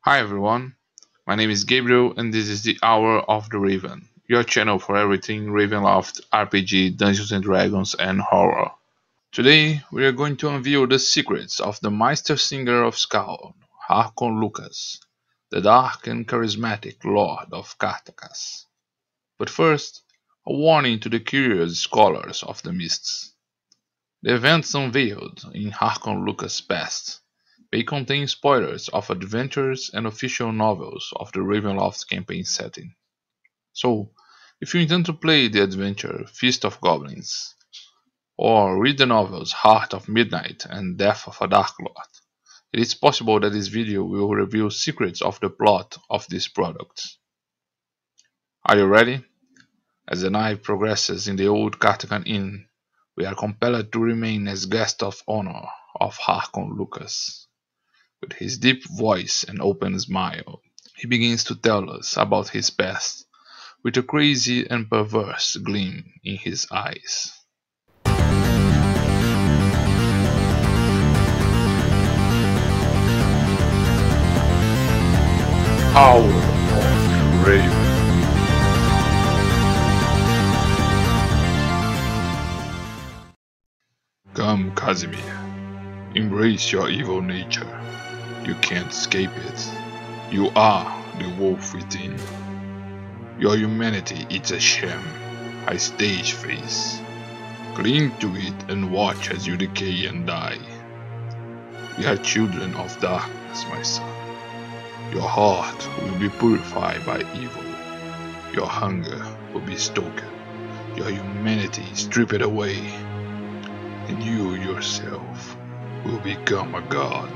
Hi everyone, my name is Gabriel and this is the Hour of the Raven, your channel for everything Ravenloft, RPG, Dungeons and Dragons and horror. Today we are going to unveil the secrets of the Meistersinger of Skald, Harkon Lukas, the dark and charismatic Lord of Kartakass. But first, a warning to the curious scholars of the mists. The events unveiled in Harkon Lukas' past may contain spoilers of adventures and official novels of the Ravenloft campaign setting. So, if you intend to play the adventure Feast of Goblins, or read the novels Heart of Midnight and Death of a Dark Lord, it is possible that this video will reveal secrets of the plot of these products. Are you ready? As the night progresses in the old Kartakass Inn, we are compelled to remain as guests of honor of Harkon Lukas. With his deep voice and open smile, he begins to tell us about his past, with a crazy and perverse gleam in his eyes. Hour of the Raven. Come, Casimir. Embrace your evil nature. You can't escape it. You are the wolf within. Your humanity is a sham, a stage face. Cling to it and watch as you decay and die. We are children of darkness, my son. Your heart will be purified by evil. Your hunger will be stoked. Your humanity stripped away. And you yourself will become a god.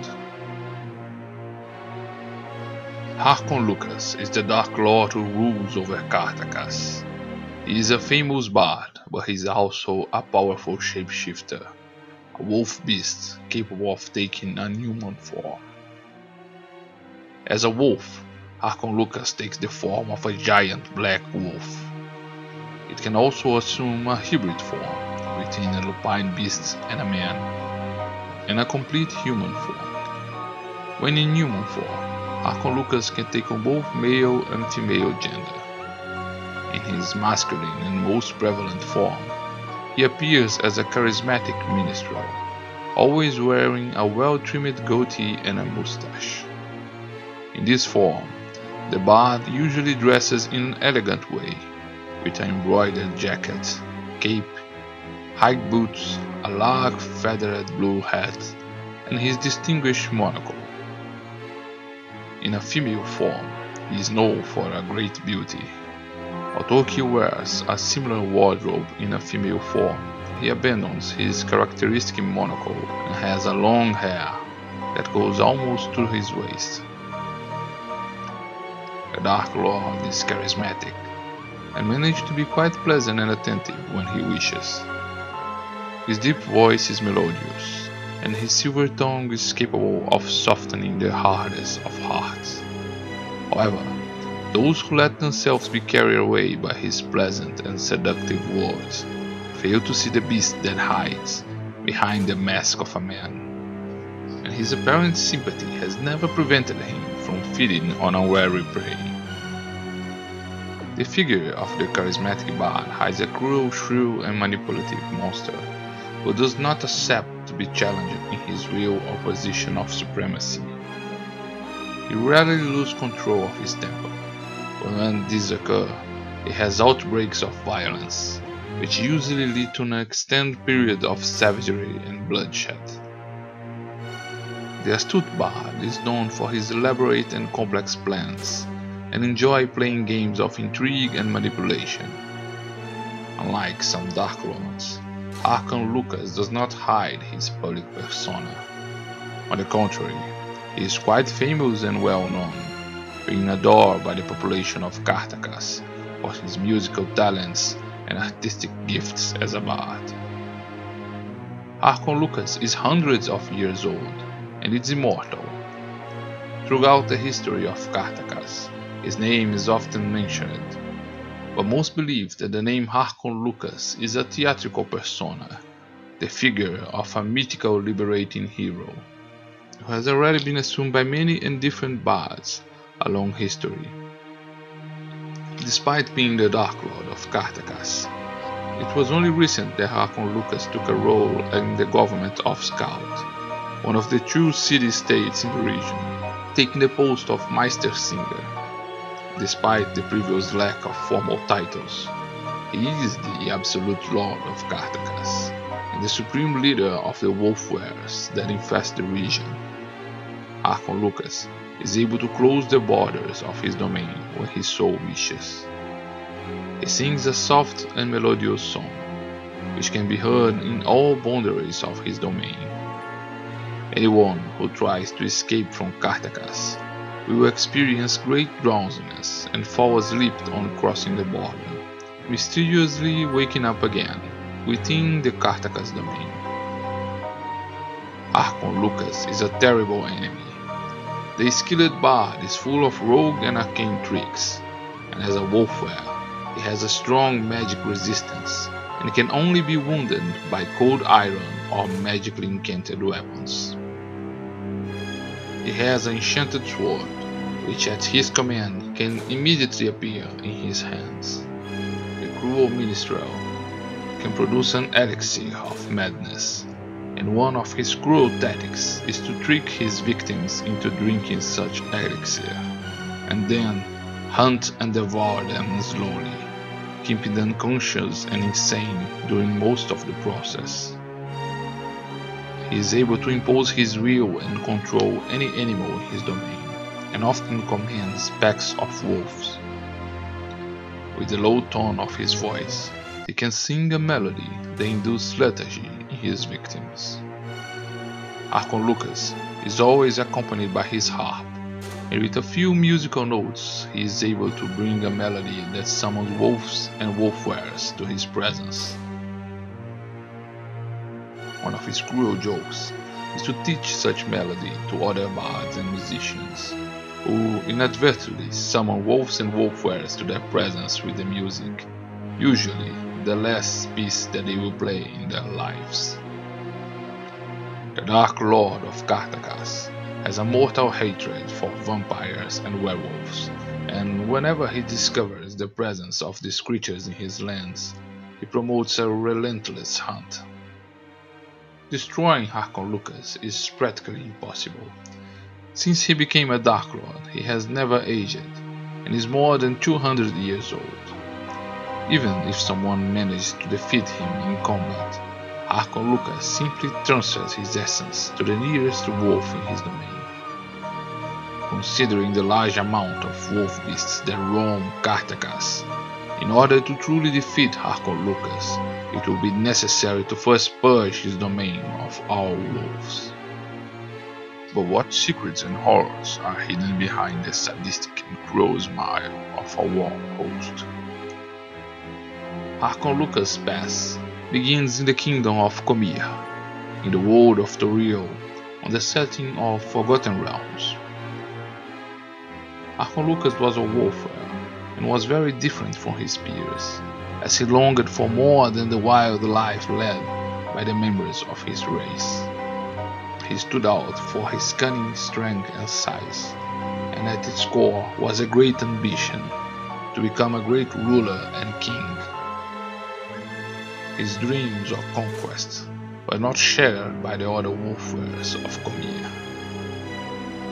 Harkon Lukas is the Dark Lord who rules over Kartakass. He is a famous bard, but he is also a powerful shapeshifter, a wolf beast capable of taking a human form. As a wolf, Harkon Lukas takes the form of a giant black wolf. It can also assume a hybrid form between a lupine beast and a man, and a complete human form. When in human form, Harkon Lukas can take on both male and female gender. In his masculine and most prevalent form, he appears as a charismatic minstrel, always wearing a well-trimmed goatee and a mustache. In this form, the bard usually dresses in an elegant way, with an embroidered jacket, cape, high boots, a large feathered blue hat, and his distinguished monocle. In a female form, he is known for a great beauty. Although he wears a similar wardrobe in a female form, he abandons his characteristic monocle and has a long hair that goes almost to his waist. The Dark Lord is charismatic and manages to be quite pleasant and attentive when he wishes. His deep voice is melodious, and his silver tongue is capable of softening the hardest of hearts. However, those who let themselves be carried away by his pleasant and seductive words fail to see the beast that hides behind the mask of a man, and his apparent sympathy has never prevented him from feeding on unwary prey. The figure of the charismatic bard hides a cruel, shrill, and manipulative monster who does not accept to be challenged in his real or position of supremacy. He rarely loses control of his temper, but when this occurs, he has outbreaks of violence, which usually lead to an extended period of savagery and bloodshed. The astute bard is known for his elaborate and complex plans, and enjoys playing games of intrigue and manipulation. Unlike some Dark Lords, Harkon Lukas does not hide his public persona. On the contrary, he is quite famous and well known, being adored by the population of Kartakass for his musical talents and artistic gifts as a bard. Harkon Lukas is hundreds of years old and is immortal. Throughout the history of Kartakass, his name is often mentioned, but most believe that the name Harkon Lukas is a theatrical persona, the figure of a mythical liberating hero. who has already been assumed by many and different bards along history. Despite being the Dark Lord of Kartakass, it was only recent that Harkon Lukas took a role in the government of Skald, one of the two city-states in the region, taking the post of Meistersinger. Despite the previous lack of formal titles, he is the absolute lord of Kartakass and the supreme leader of the wolf-wearers that infest the region. Harkon Lukas is able to close the borders of his domain when he so wishes. He sings a soft and melodious song, which can be heard in all boundaries of his domain. Anyone who tries to escape from Kartakass will experience great drowsiness and fall asleep on crossing the border, mysteriously waking up again within the Kartakass domain. Harkon Lukas is a terrible enemy. The skilled bard is full of rogue and arcane tricks, and as a wolf-wearer, he has a strong magic resistance and can only be wounded by cold iron or magically incanted weapons. He has an enchanted sword, which at his command can immediately appear in his hands. The cruel minstrel can produce an elixir of madness, and one of his cruel tactics is to trick his victims into drinking such elixir, and then hunt and devour them slowly, keeping them unconscious and insane during most of the process. He is able to impose his will and control any animal in his domain, and often commands packs of wolves. With the low tone of his voice, he can sing a melody that induces lethargy in his victims. Harkon Lukas is always accompanied by his harp, and with a few musical notes he is able to bring a melody that summons wolves and wolf-wearers to his presence. One of his cruel jokes is to teach such melody to other bards and musicians, who inadvertently summon wolves and wolf-wearers to their presence with the music, usually the last piece that they will play in their lives. The Dark Lord of Kartakass has a mortal hatred for vampires and werewolves, and whenever he discovers the presence of these creatures in his lands, he promotes a relentless hunt. Destroying Harkon Lukas is practically impossible. Since he became a Dark Lord, he has never aged, and is more than 200 years old. Even if someone manages to defeat him in combat, Harkon Lukas simply transfers his essence to the nearest wolf in his domain. Considering the large amount of wolf beasts that roam Kartakass, in order to truly defeat Harkon Lukas, it will be necessary to first purge his domain of all wolves. But what secrets and horrors are hidden behind the sadistic and cruel smile of a war host? Harkon Lukas' past begins in the kingdom of Comir, in the world of the real, on the setting of Forgotten Realms. Harkon Lukas was a wolf-wearer and was very different from his peers, as he longed for more than the wild life led by the members of his race. He stood out for his cunning, strength and size, and at its core was a great ambition to become a great ruler and king. His dreams of conquest were not shared by the other wolf-wearers of Comir.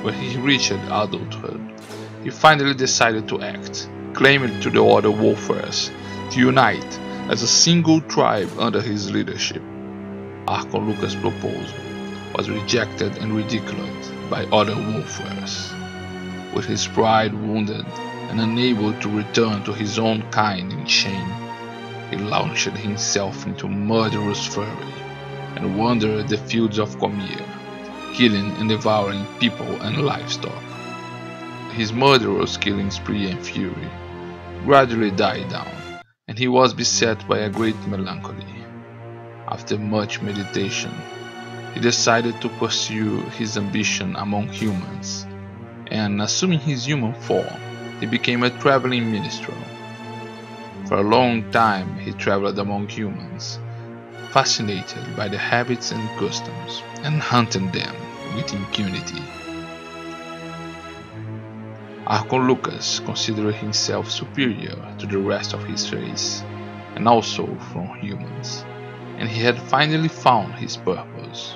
When he reached adulthood, he finally decided to act, claiming to the other wolf-wearers to unite as a single tribe under his leadership. Harkon Lukas' proposal was rejected and ridiculed by other wolf-wearers. With his pride wounded and unable to return to his own kind in shame, he launched himself into murderous fury and wandered the fields of Comir, killing and devouring people and livestock. His murderous killing spree and fury gradually died down, and he was beset by a great melancholy. After much meditation, he decided to pursue his ambition among humans, and assuming his human form, he became a traveling minstrel. For a long time he traveled among humans, fascinated by their habits and customs, and hunted them with impunity. Harkon Lukas considered himself superior to the rest of his race, and also from humans, and he had finally found his purpose.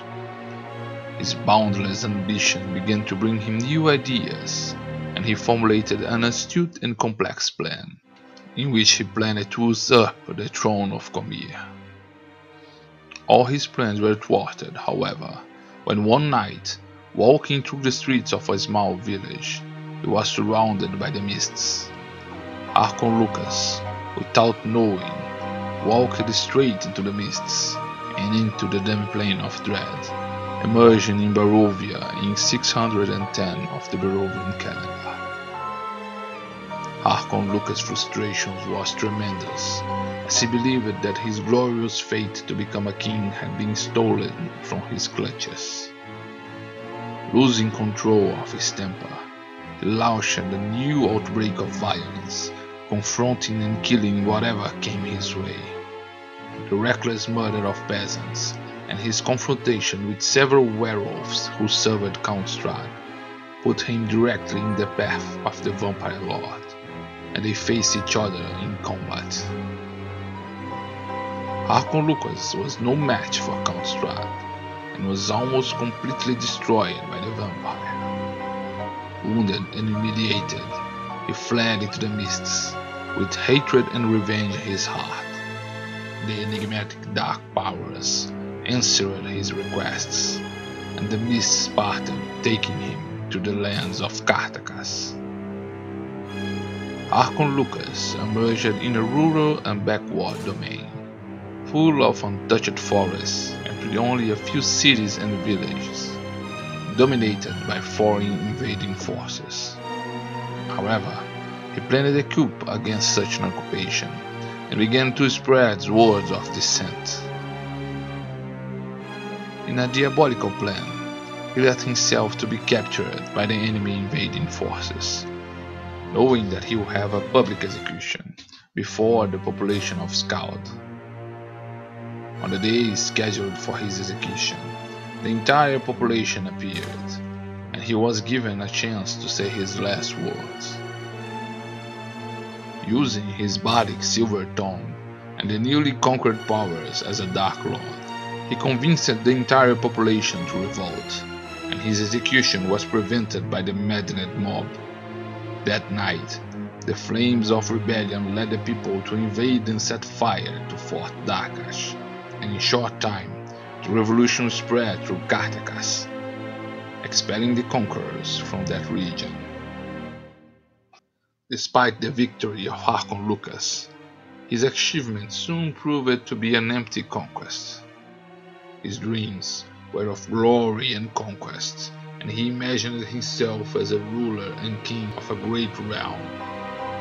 His boundless ambition began to bring him new ideas, and he formulated an astute and complex plan, in which he planned to usurp the throne of Comir. All his plans were thwarted, however, when one night, walking through the streets of a small village, he was surrounded by the mists. Harkon Lukas, without knowing, walked straight into the mists and into the dim plane of dread, emerging in Barovia in 610 of the Barovian calendar. Harkon Lukas' frustration was tremendous, as he believed that his glorious fate to become a king had been stolen from his clutches. Losing control of his temper, he launched a new outbreak of violence, confronting and killing whatever came his way. The reckless murder of peasants, and his confrontation with several werewolves who served Count Strahd, put him directly in the path of the Vampire Lord, and they faced each other in combat. Harkon Lukas was no match for Count Strahd, and was almost completely destroyed by the vampire. Wounded and humiliated, he fled into the mists, with hatred and revenge in his heart. The enigmatic dark powers answered his requests, and the mists parted, taking him to the lands of Kartakass. Harkon Lukas emerged in a rural and backward domain, full of untouched forests and with only a few cities and villages, dominated by foreign invading forces. However, he planned a coup against such an occupation and began to spread words of dissent. In a diabolical plan, he let himself to be captured by the enemy invading forces, knowing that he would have a public execution before the population of Skald. On the day scheduled for his execution, the entire population appeared, and he was given a chance to say his last words. Using his Bardic silver tongue and the newly conquered powers as a Dark Lord, he convinced the entire population to revolt, and his execution was prevented by the maddened mob. That night, the flames of rebellion led the people to invade and set fire to Fort Darkash, and in short time, the revolution spread through Kartakass, expelling the conquerors from that region. Despite the victory of Harkon Lukas, his achievement soon proved to be an empty conquest. His dreams were of glory and conquest, and he imagined himself as a ruler and king of a great realm.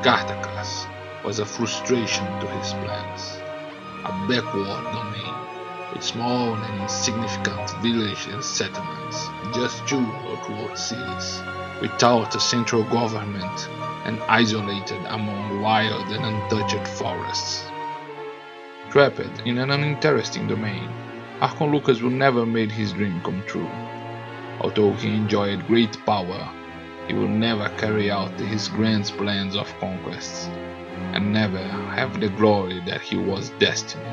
Kartakass was a frustration to his plans, a backward domain with small and insignificant villages and settlements, just 2 outworld cities, without a central government and isolated among wild and untouched forests. Trapped in an uninteresting domain, Harkon Lukas would never made his dream come true. Although he enjoyed great power, he would never carry out his grand plans of conquest, and never have the glory that he was destined.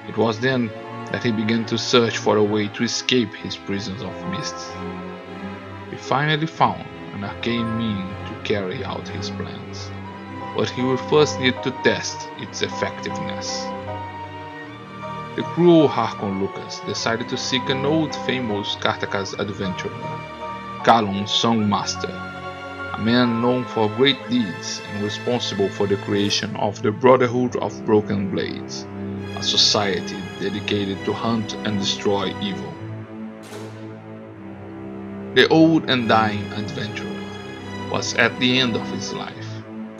It was then that he began to search for a way to escape his prisons of mists. He finally found an arcane means to carry out his plans, but he will first need to test its effectiveness. The cruel Harkon Lukas decided to seek an old famous Kartakass adventurer, Kalon's Songmaster, a man known for great deeds and responsible for the creation of the Brotherhood of Broken Blades, a society dedicated to hunt and destroy evil. The old and dying adventurer was at the end of his life,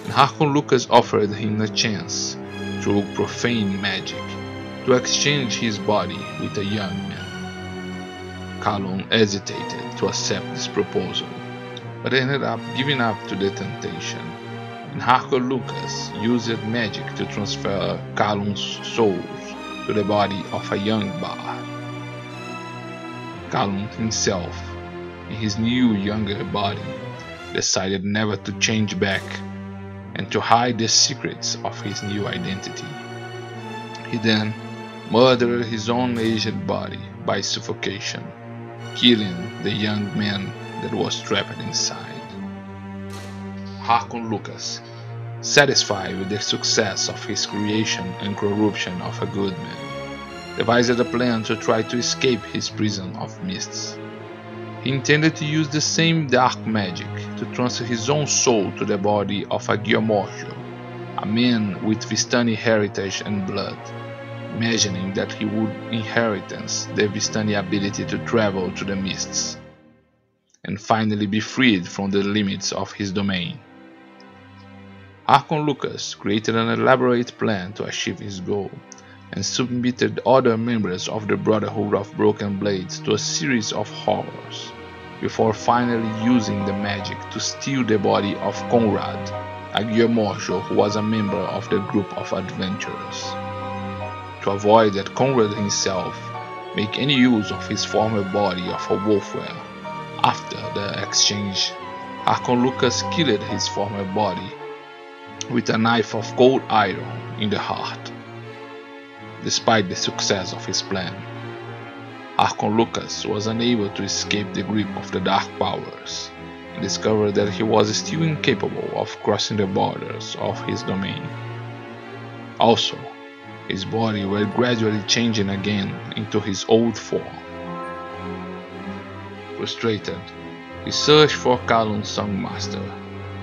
and Harkon Lukas offered him a chance, through profane magic, to exchange his body with a young man. Kalon hesitated to accept this proposal, but ended up giving up to the temptation, and Harkon Lukas used magic to transfer Kalon's soul to the body of a young bard. Callum himself, in his new younger body, decided never to change back and to hide the secrets of his new identity. He then murdered his own aged body by suffocation, killing the young man that was trapped inside. Harkon Lukas, satisfied with the success of his creation and corruption of a good man, devised a plan to try to escape his prison of mists. He intended to use the same dark magic to transfer his own soul to the body of a Gyomorjo, a man with Vistani heritage and blood, imagining that he would inherit the Vistani ability to travel to the mists, and finally be freed from the limits of his domain. Harkon Lukas created an elaborate plan to achieve his goal, and submitted other members of the Brotherhood of Broken Blades to a series of horrors, before finally using the magic to steal the body of Conrad, a Gyomorjo who was a member of the group of adventurers. To avoid that Conrad himself make any use of his former body of a wolfware, after the exchange, Harkon Lukas killed his former body with a knife of cold iron in the heart. Despite the success of his plan, Harkon Lukas was unable to escape the grip of the Dark Powers and discovered that he was still incapable of crossing the borders of his domain. Also, his body was gradually changing again into his old form. Frustrated, he searched for Callum's Songmaster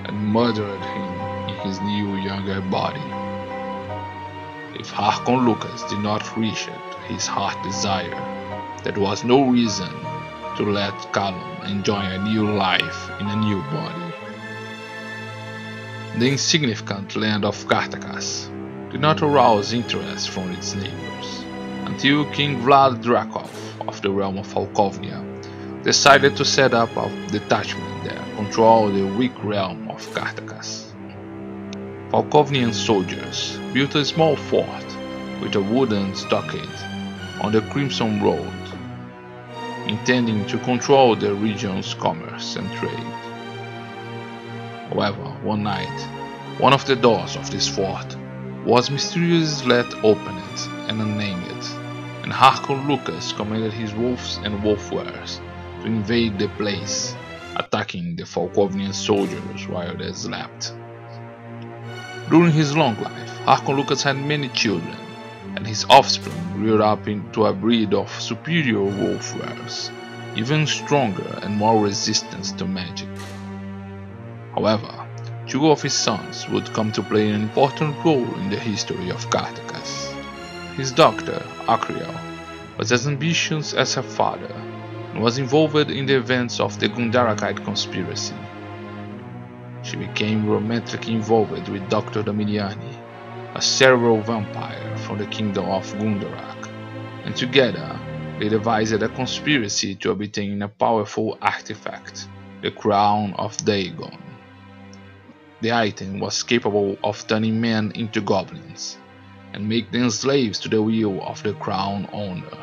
and murdered him in his new younger body. If Harkon Lukas did not reach his heart desire, there was no reason to let Callum enjoy a new life in a new body. The insignificant land of Kartakass did not arouse interest from its neighbors, until King Vlad Drakov of the realm of Falkovnia decided to set up a detachment there to control the weak realm of Kartakass. Falkovnian soldiers built a small fort with a wooden stockade on the Crimson Road, intending to control the region's commerce and trade. However, one night, one of the doors of this fort was mysteriously let open and unnamed, and Harkon Lukas commanded his wolves and wolfwares to invade the place, attacking the Falkovnian soldiers while they slept. During his long life, Harkon Lukas had many children, and his offspring grew up into a breed of superior wolfwares, even stronger and more resistant to magic. However, two of his sons would come to play an important role in the history of Kartakass. His daughter, Akriel, was as ambitious as her father, and was involved in the events of the Gundarakite conspiracy. She became romantically involved with Dr. Dominiani, a cerebral vampire from the kingdom of Gundarak, and together they devised a conspiracy to obtain a powerful artifact, the Crown of Dagon. The item was capable of turning men into goblins, and make them slaves to the will of the crown owner.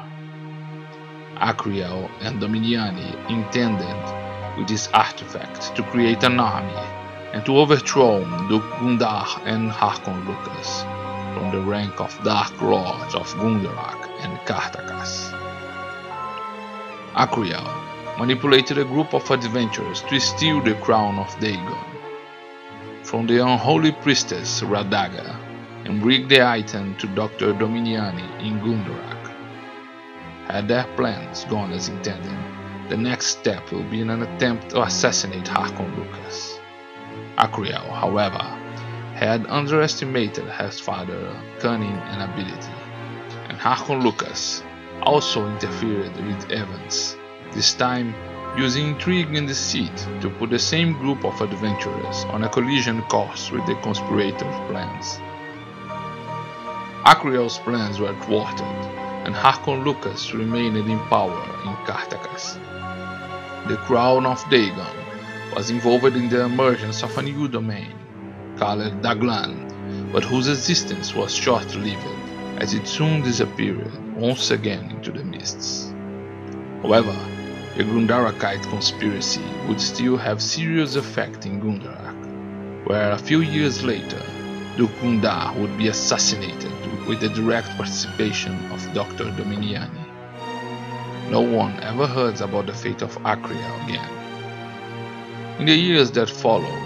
Akriel and Dominiani intended with this artifact to create an army and to overthrow the Gundar and Harkon Lukas from the rank of Dark Lords of Gundarak and Kartakass. Akriel manipulated a group of adventurers to steal the crown of Dagon from the unholy priestess Radaga and bring the item to Dr. Dominiani in Gundarak. Had their plans gone as intended, the next step will be an attempt to assassinate Harkon Lukas. Akriel, however, had underestimated his father's cunning and ability, and Harkon Lukas also interfered with events, this time using intrigue and deceit to put the same group of adventurers on a collision course with the conspirators' plans. Akriel's plans were thwarted, and Harkon Lukas remained in power in Kartakass. The Crown of Dagon was involved in the emergence of a new domain, called Daglan, but whose existence was short-lived, as it soon disappeared once again into the mists. However, the Gundarakite conspiracy would still have serious effect in Gundarak, where a few years later, Duke Gundar would be assassinated with the direct participation of Dr. Dominiani. No one ever heard about the fate of Acria again. In the years that followed,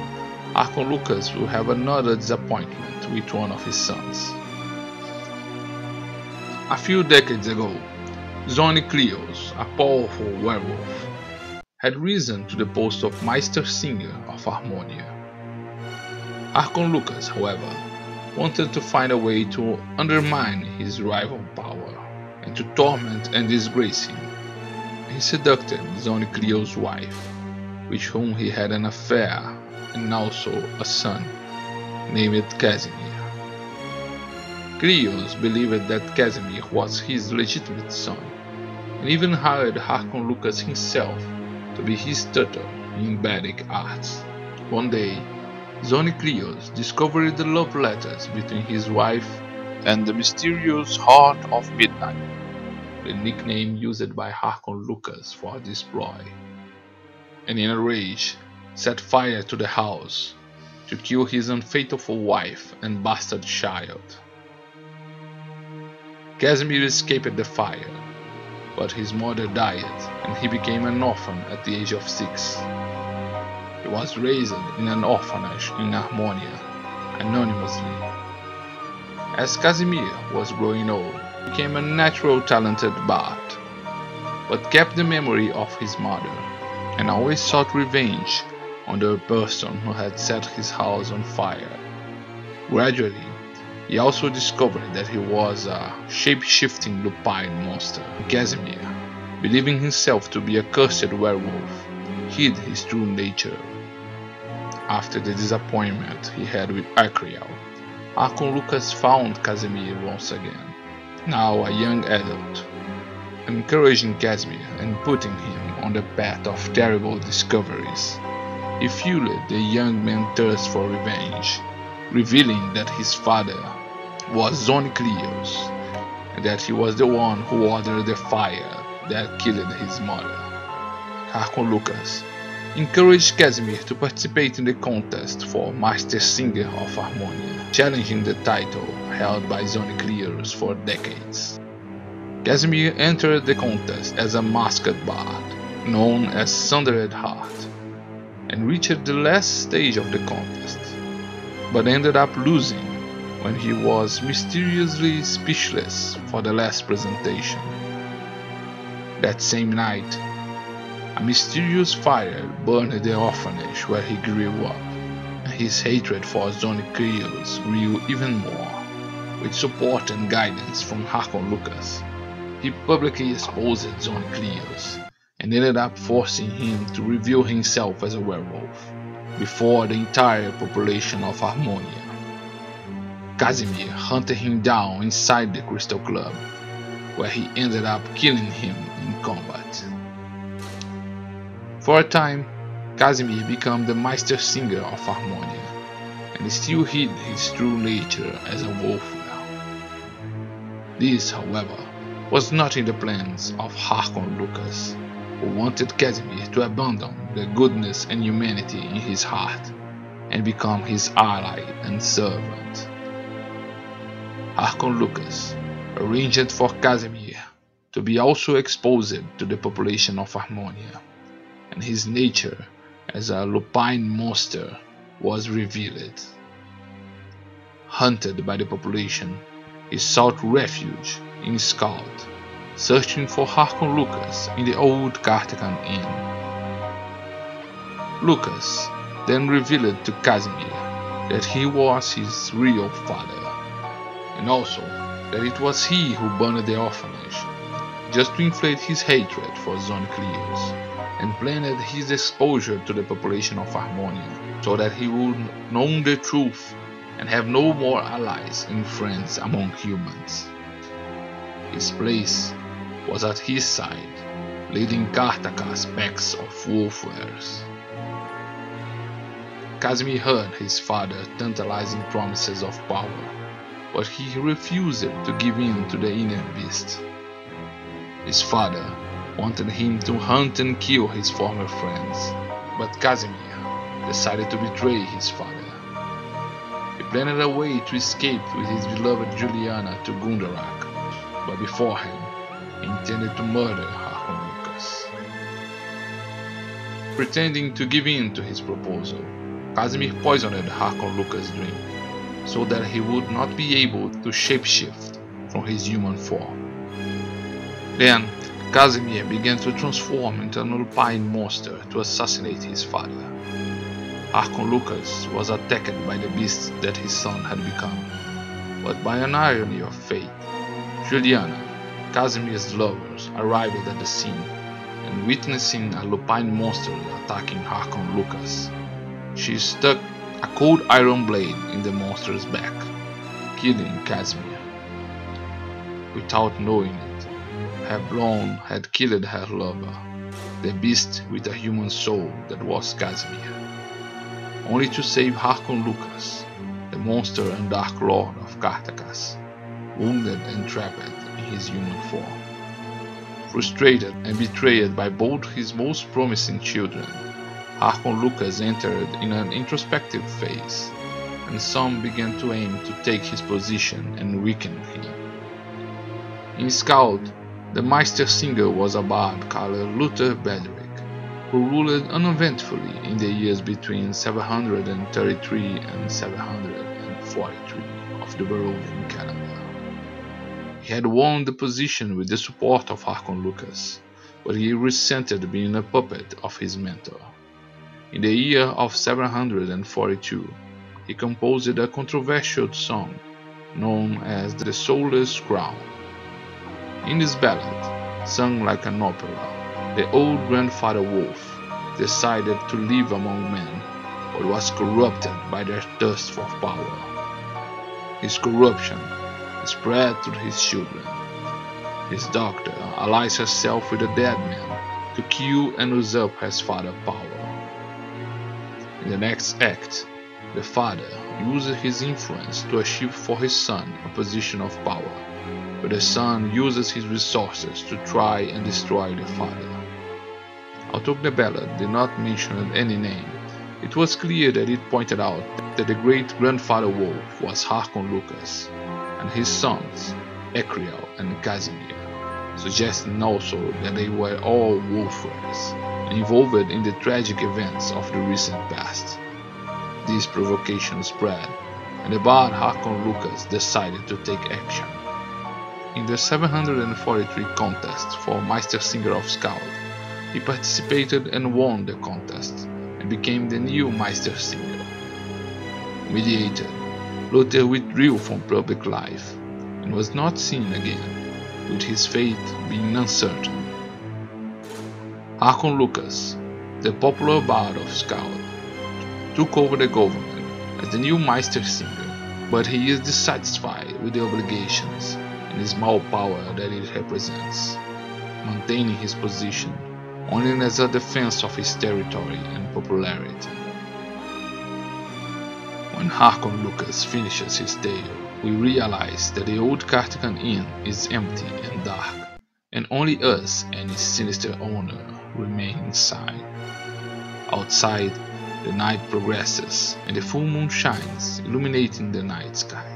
Harkon Lukas will have another disappointment with one of his sons. A few decades ago, Zoni Cleos, a powerful werewolf, had risen to the post of Meistersinger of Harmonia. Harkon Lukas, however, wanted to find a way to undermine his rival power and to torment and disgrace him. He seduced Zoni Cleos' wife, with whom he had an affair and also a son, named Casimir. Cleos believed that Casimir was his legitimate son, and even hired Harkon Lukas himself to be his tutor in Vedic arts. One day, Zoni Cleos discovered the love letters between his wife and the mysterious Heart of Midnight, the nickname used by Harkon Lukas for this ploy, and in a rage set fire to the house to kill his unfaithful wife and bastard child. Casimir escaped the fire, but his mother died and he became an orphan at the age of 6. He was raised in an orphanage in Harmonia, anonymously. As Casimir was growing old, he became a natural talented bard, but kept the memory of his mother, and always sought revenge on the person who had set his house on fire. Gradually, he also discovered that he was a shape-shifting lupine monster. Casimir, believing himself to be a cursed werewolf, hid his true nature. After the disappointment he had with Acria, Harkon Lukas found Casimir once again, now a young adult, encouraging Casimir and putting him on the path of terrible discoveries. He fueled the young man's thirst for revenge, revealing that his father was Zoni Cleos, and that he was the one who ordered the fire that killed his mother. Harkon Lukas encouraged Casimir to participate in the contest for Meistersinger of Harmonia, challenging the title held by Zoni Cleos for decades. Casimir entered the contest as a masked bard, known as Sundered Heart, and reached the last stage of the contest, but ended up losing when he was mysteriously speechless for the last presentation. That same night, a mysterious fire burned the orphanage where he grew up, and his hatred for Zoni Cleos grew even more. With support and guidance from Harkon Lukas, he publicly exposed Zoni Cleos and ended up forcing him to reveal himself as a werewolf before the entire population of Harmonia. Casimir hunted him down inside the Crystal Club, where he ended up killing him in combat. For a time, Casimir became the Meistersinger of Harmonia, and still hid his true nature as a wolf. This, however, was not in the plans of Harkon Lukas, who wanted Casimir to abandon the goodness and humanity in his heart and become his ally and servant. Harkon Lukas arranged for Casimir to be also exposed to the population of Harmonia, and his nature as a lupine monster was revealed. Hunted by the population, he sought refuge in Skald, searching for Harkon Lukas in the old Kartakass inn. Lukas then revealed to Casimir that he was his real father, and also that it was he who burned the orphanage, just to inflate his hatred for Zoni Cleos, and planned his exposure to the population of Harmonia, so that he would know the truth and have no more allies and friends among humans. His place was at his side, leading Kartakass packs of wolf-wares. Casimir heard his father's tantalizing promises of power, but he refused to give in to the inner beast. His father wanted him to hunt and kill his former friends. But Casimir decided to betray his father. He planned a way to escape with his beloved Juliana to Gundarak, but beforehand he intended to murder Harkon Lukas. Pretending to give in to his proposal, Casimir poisoned Harkon Lukas' drink, so that he would not be able to shapeshift from his human form. Then, Casimir began to transform into an alpine monster to assassinate his father. Harkon Lukas was attacked by the beast that his son had become, but by an irony of fate, Juliana, Casimir's lovers, arrived at the scene, and witnessing a lupine monster attacking Harkon Lukas, she stuck a cold iron blade in the monster's back, killing Casimir. Without knowing it, Blonde had killed her lover, the beast with a human soul that was Casimir, only to save Harkon Lukas, the monster and dark lord of Kartakass, wounded and trapped in his human form. Frustrated and betrayed by both his most promising children, Harkon Lukas entered in an introspective phase, and some began to aim to take his position and weaken him. In Skald, the Meistersinger was a bard called Luther Bedrick, who ruled uneventfully in the years between 733 and 743 of the Barovian calendar. He had won the position with the support of Harkon Lukas, but he resented being a puppet of his mentor. In the year of 742, he composed a controversial song known as the Soulless Crown. In this ballad, sung like an opera, the old grandfather wolf decided to live among men, but was corrupted by their thirst for power. His corruption spread to his children. His daughter allies herself with a dead man to kill and usurp his father's power. In the next act, the father uses his influence to achieve for his son a position of power, but the son uses his resources to try and destroy the father. Although the ballad did not mention any name, it was clear that it pointed out that the great-grandfather wolf was Harkon Lukas, and his sons, Ecriel and Casimir, suggesting also that they were all wolfers, involved in the tragic events of the recent past. This provocation spread, and the bard Harkon Lukas decided to take action. In the 743 contest for Meistersinger of Skald, he participated and won the contest, and became the new Meistersinger. Humiliated, Luther withdrew from public life, and was not seen again, with his fate being uncertain. Harkon Lukas, the popular bard of Skald, took over the government as the new Meistersinger, but he is dissatisfied with the obligations and the small power that it represents, maintaining his position only as a defense of his territory and popularity. When Harkon Lukas finishes his tale, we realize that the old Kartakass Inn is empty and dark, and only us and its sinister owner remain inside. Outside, the night progresses, and the full moon shines, illuminating the night sky.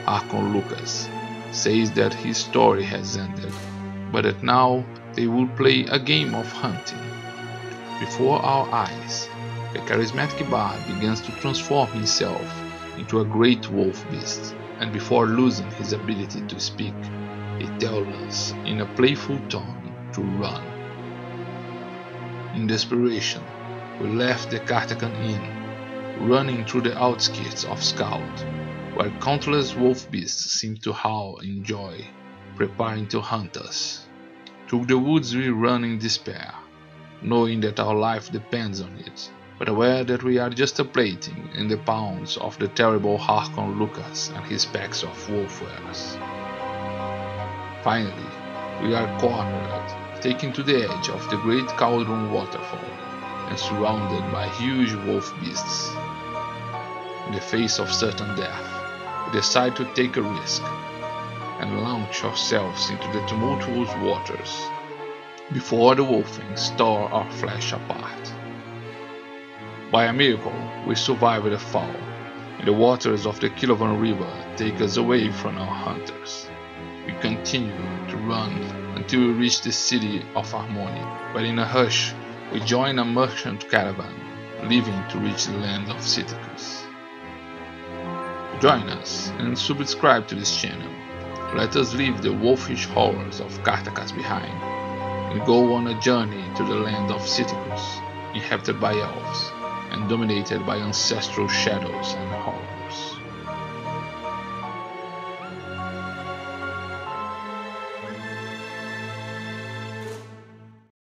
Harkon Lukas says that his story has ended, but that now they will play a game of hunting. Before our eyes, the charismatic bard begins to transform himself into a great wolf beast, and before losing his ability to speak, he tells us in a playful tone to run. In desperation, we left the Kartakass Inn, running through the outskirts of Skald, where countless wolf beasts seem to howl in joy, preparing to hunt us. Through the woods we run in despair, knowing that our life depends on it, but aware that we are just a plaything in the palms of the terrible Harkon Lukas and his packs of wolf-wares. Finally, we are cornered, taken to the edge of the great Cauldron waterfall, and surrounded by huge wolf beasts. In the face of certain death, we decide to take a risk, and launch ourselves into the tumultuous waters, before the wolfings tore our flesh apart. By a miracle, we survived the fall, and the waters of the Kilovan River take us away from our hunters. We continue to run until we reach the city of Harmony, but in a hush, we join a merchant caravan, leaving to reach the land of Citicus. Join us and subscribe to this channel. Let us leave the wolfish horrors of Kartakass behind, and go on a journey to the land of Citicus, inhabited by elves, and dominated by ancestral shadows and horror.